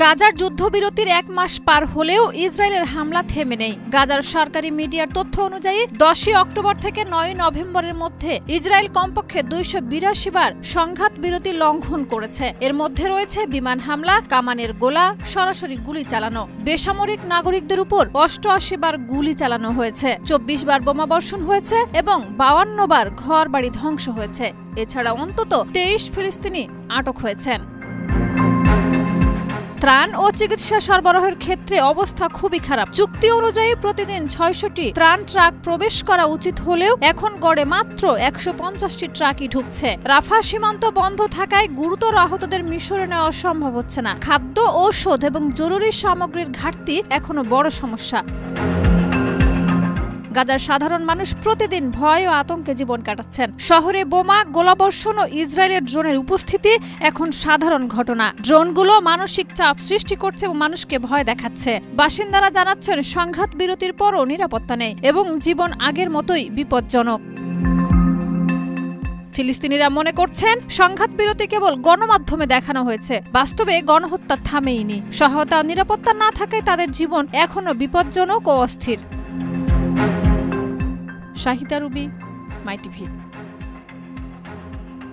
গাজার যুদ্ধবিরতির ১ মাস পার হলেও ইসরায়েলের হামলা থেমে নেই। গাজার সরকারি মিডিয়ার তথ্য অনুযায়ী ১০ অক্টোবর থেকে ৯ নভেম্বরের মধ্যে ইসরায়েল কমপক্ষে ২৮২ বার সংঘাত বিরতি লঙ্ঘন করেছে। এর মধ্যে রয়েছে বিমান হামলা, কামানের গোলা, সরাসরি গুলি চালানো। বেসামরিক নাগরিকদের উপর ৮৮ বার গুলি চালানো হয়েছে, ২৪ বার বোমাবর্ষণ হয়েছে এবং ৫২ বার ঘরবাড়ি ধ্বংস হয়েছে। এছাড়া অন্তত ২৩ ফিলিস্তিনি আটক হয়েছেন। ত্রাণ ও চিকিৎসা সরবরাহের ক্ষেত্রে অবস্থা খুবই খারাপ। চুক্তি অনুযায়ী প্রতিদিন ৬০০টি ত্রাণ ট্রাক প্রবেশ করা উচিত হলেও এখন গড়ে মাত্র ১৫০টি ট্রাকই ঢুকছে। রাফা সীমান্ত বন্ধ থাকায় গুরুতর আহতদের মিশরে নেওয়া সম্ভব হচ্ছে না। খাদ্য, ঔষধ এবং জরুরি সামগ্রীর ঘাটতি এখনো বড় সমস্যা। গাজার সাধারণ মানুষ প্রতিদিন ভয় ও আতঙ্কে জীবন কাটাচ্ছেন। শহরে বোমা, গোলাবর্ষণ ও ইসরায়েলের ড্রোনের উপস্থিতি এখন সাধারণ ঘটনা। ড্রোনগুলো মানসিক চাপ সৃষ্টি করছে এবং মানুষকে ভয় দেখাচ্ছে। বাসিন্দারা জানাচ্ছেন সংঘাত বিরতির পরও নিরাপত্তা নেই এবং জীবন আগের মতোই বিপজ্জনক। ফিলিস্তিনিরা মনে করছেন সংঘাত বিরতি কেবল গণমাধ্যমে দেখানো হয়েছে, বাস্তবে গণহত্যা থামেইনি। সহায়তা ও নিরাপত্তা না থাকায় তাদের জীবন এখনো বিপজ্জনক ও অস্থির। শাহিদা রুবি, মাই টিভি।